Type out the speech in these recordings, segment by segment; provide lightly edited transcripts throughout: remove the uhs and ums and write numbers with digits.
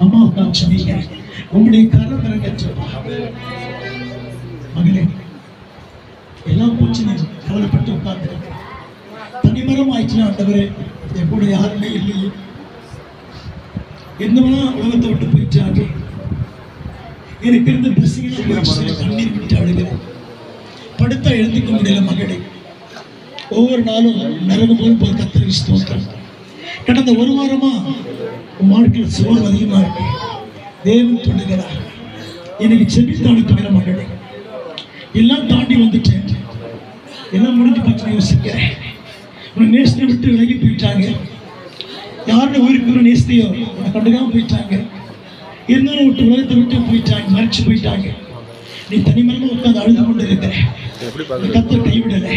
அம்மாவுக்காக சொன்னீங்க. உங்களுடைய கரம் இறங்கச்சு மகளே. எல்லாம் போச்சு, நீ கவலைப்பட்டு உட்கார்ந்து தனிமரம் ஆயிடுச்சுன்னா ஆண்டவரே என் கூட யாருமே இல்லையே, என்னவெல்லாம் உலகத்தை விட்டு போயிட்டாங்க, எனக்கு இருந்த பிளஸிங் கண்ணீர் விட்டு அழுகிறேன். படுத்தா எழுந்துக்க முடியல மகளே. ஒவ்வொரு நாளும் நரகம் போல் போய் கர்த்தருக்கு ஸ்தோத்திரம். கடந்த ஒரு வாரமா உன் வாழ்க்கையில் சுகம் அதிகமா இருக்கு. தேவன் தொடுகிறார். எனக்கு செபித்து அனுப்புகிற மகளே, எல்லாம் தாண்டி வந்துட்டேன், எல்லாம் முடிஞ்சு போச்சு யோசிக்கிறேன். உன்னை நேசத்தை விட்டு விலகி போயிட்டாங்க. யாரோட உயிருக்கு ஒரு நேசத்தையோ உன்னை கண்டுக்காம போயிட்டாங்க. இருந்தாலும் விட்டு உலகத்தை விட்டு போயிட்டாங்க, மறைச்சு போயிட்டாங்க. நீ தனிமரமா உட்காந்து அழுது கொண்டு இருக்கிற. கர்த்தர் கைவிடல,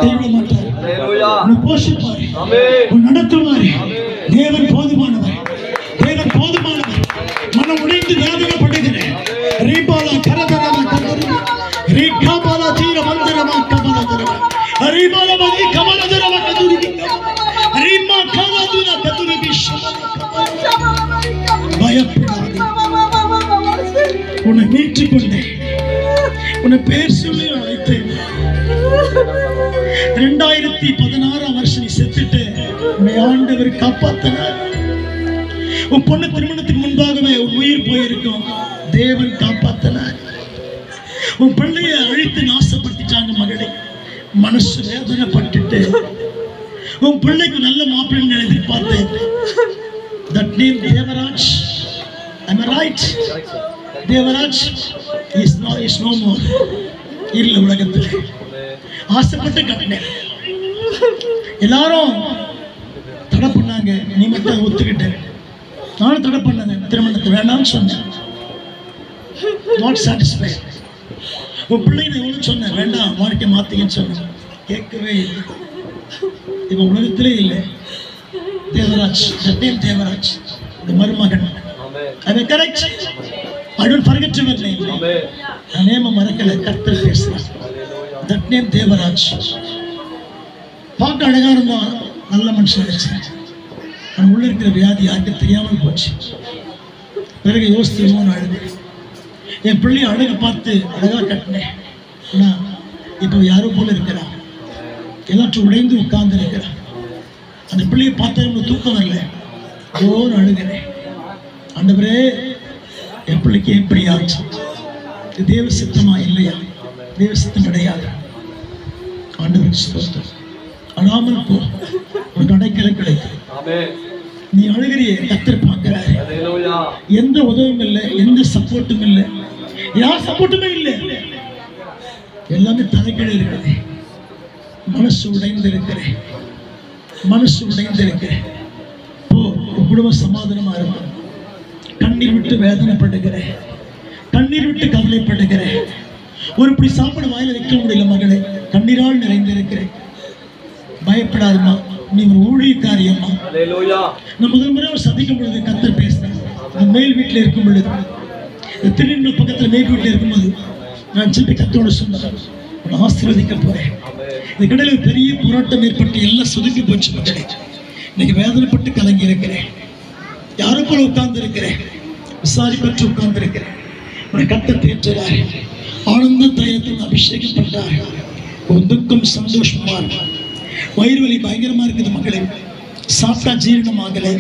கைவிட மாட்டார். உன்னை போஷிப்பார், உன்னை நடத்துவார். தேவன் போதுமானவர், தேவன் போதுமானவர். மனம் உடைந்து வேதனைப்படுகிற ரீபாலா கரதரமா கதரு ரீகாபாலா தீர மந்திரமா கபலதரமா ரீபாலா கபலதரமா கதுரி ரீமா கபலதுனா கதுரி பிஷமா. பயப்படாதே, உன்னை மீட்டுக் கொண்டேன், உன்னை பேர் சொல்லி அழைத்தேன். 2016 வருஷம் நீ செத்துட்டு உன்னை ஆண்டவர் காப்பாத்தினார். உன் பொண்ணு திருமணத்துக்கு முன்பாகவே உன் உயிர் போயிருக்கும், தேவன் காப்பாத்தினார். உன் பிள்ளைய அழித்து நாசப்படுத்திட்டாங்க மகளே, மனசு வேதனைப்பட்டுட்டு உன் பிள்ளைக்கு நல்ல மாப்பிள்ளை எதிர்பார்த்தேன். That name Devaraj, am I right? Devaraj is no more. இல்ல உலகத்தில் ஆசைப்பட்டு கட்டினேன். எல்லாரும் தடை பண்ணாங்க, நீ மட்டும் ஒத்துக்கிட்டேன். நானும் தடை பண்ணேன், திருமணத்தை வேண்டாம்னு சொன்னேன். Not satisfied. உன் பிள்ளைங்க எவ்வளோ சொன்னேன், வேண்டாம் வாழ்க்கை மாற்றிங்கன்னு சொன்னேன், கேட்கவே இல்லை. இப்போ உலகத்திலே இல்லை. தேவராஜ், சத்தியம் தேவராஜ், இந்த மருமகன். அது correct. I don't forget your name. நான் நேம மறக்கல, கர்த்தர் பேசுறேன். That name Devaraj. பார்க்க அழகா இருந்தான், நல்ல மனுஷன் நினைச்சேன். ஆனால் உள்ள இருக்கிற வியாதி யாருக்கு தெரியாமல் போச்சு. பிறகு யோசித்து அழுது. என் பிள்ளை அழகை பார்த்து அழகா கட்டினேன். ஆனால் இப்போ யாரோ போல இருக்கிறான், எல்லாற்றும் உடைந்து உட்கார்ந்து இருக்கிறான். அந்த பிள்ளையை பார்த்தா தூக்கம் வரல, ஓர் அழுகிறேன். ஆண்டவரே, என் பிள்ளைக்கு எப்படி ஆச்சு? இது தேவ சித்தமா இல்லையா? தேவ சித்தம் கிடையாது. ஆண்டவருக்கு ஸ்தோத்திரம். அழாமல் போ, உனக்கு அடைக்கலை கிடைக்கும். நீ அழுகிறியே, கர்த்தர் பார்க்கிறாரு. எந்த உதவியும் இல்லை, எந்த சப்போர்ட்டும் இல்லை, யார் சப்போர்ட்டுமே இல்லை. எல்லாமே தலைக்கீழ இருக்குது. மனசு உடைந்து இருக்கிறேன், மனசு உடைந்திருக்கிறேன். போ, குடும்பம் சமாதானமா இருக்கும். கண்ணீர் விட்டு வேதனைப்படுகிறேன், கண்ணீர் விட்டு கவலைப்படுகிறேன். ஒரு இப்படி சாப்பிட வாயில வைக்க முடியல மகளே, கண்ணீரால் நிறைந்திருக்கிறேன். பயப்படாதுமா, நீ ஒரு ஊழியக்காரியம்மா. நான் முதல் முறை ஒரு சந்திக்கும் பொழுது கர்த்தர் பேசினேன். நான் மேல் வீட்டில் இருக்கும் பொழுது, திருநெல்வேலி பக்கத்தில் மேல் வீட்டில் இருக்கும்போது நான் சொல்லி கர்த்தரோட சொன்னேன், உன்னை ஆசீர்வதிக்க போறேன். இந்த கடையில் பெரிய போராட்டம் ஏற்பட்டு எல்லாம் சுதுக்கி போச்சு மகளே. இன்னைக்கு வேதனைப்பட்டு கலங்கி இருக்கிறேன். யாரும் போல உட்கார்ந்து இருக்கிறேன், விசாரிப்பற்று உட்கார்ந்து இருக்கிறேன். உன்னை கர்த்தர் தேற்றுகிறார். ஆனந்த தைலத்தில் அபிஷேகம் பண்றார். ஒரு துக்கம் சந்தோஷமா இருக்கும். வயிறு வலி பயங்கரமா இருக்குது மகளே, சாப்பிட்டா ஜீரணம் ஆகலை,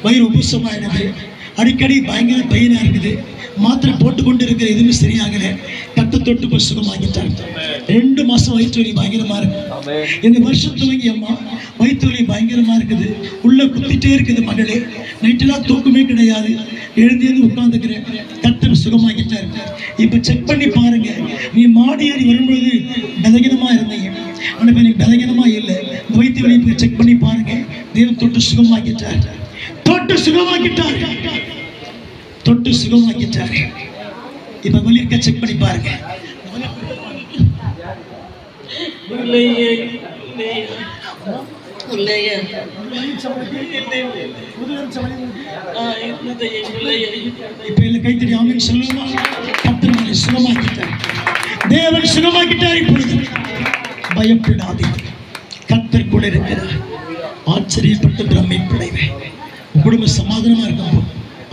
வயிறு உபுசமாயிடுது, அடிக்கடி பயங்கர பெயினா இருக்குது, மாத்திரை போட்டுக்கொண்டு இருக்கிற எதுவுமே சரியாகலை. கர்த்தர் தொட்டு போய் சுகமாகிட்டார். 2 மாசம் வயிற்று வலி பயங்கரமா இருக்கு. இந்த வருஷம் துவங்கி அம்மா வயிற்று வலி பயங்கரமா இருக்குது, உள்ள குத்திட்டே இருக்குது மகளே. நைட்டெல்லாம் தூக்கமே கிடையாது, எழுந்து உட்கார்ந்துக்கிறேன். கர்த்தர் சுகமாகிட்டார். இப்ப செக் பண்ணி பாருங்க, நீ மாடி ஏறி வரும்பொழுது பலகீனமா இருந்தீங்க, ஆனா இப்ப நீ பலகீனமா இல்லை. வயிற்று வலி போய் செக் பண்ணி பாருங்க, தேவன் தொட்டு சுகமாக்கிட்டார், தொட்டு சுகமாக்கிட்டார், தொட்டு சுகமாக்கிட்டார். இப்ப வலி இருக்க செக் பண்ணி பாருங்க. கைத்தறி ஆமென் சொல்லுமா? கர்த்தர் சுகமாக்கிட்டார், தேவன் சுகமாக்கிட்டார். இப்பொழுது பயப்படாதே, கர்த்தர் கூட இருக்கிறார். ஆச்சரியப்பட்டு பிரமிப்படைவே. குடும்ப சமாதானமா இருக்கும்.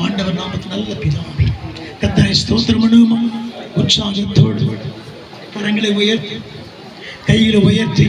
ஆண்டவர் ஆண்டவர் நாமத்தில் நல்ல பிதாவே கர்த்தரை ஸ்தோத்திரம் பண்ணுமா உற்சாகத்தோடு கரங்களை உயர்த்தி கைகளை உயர்த்தி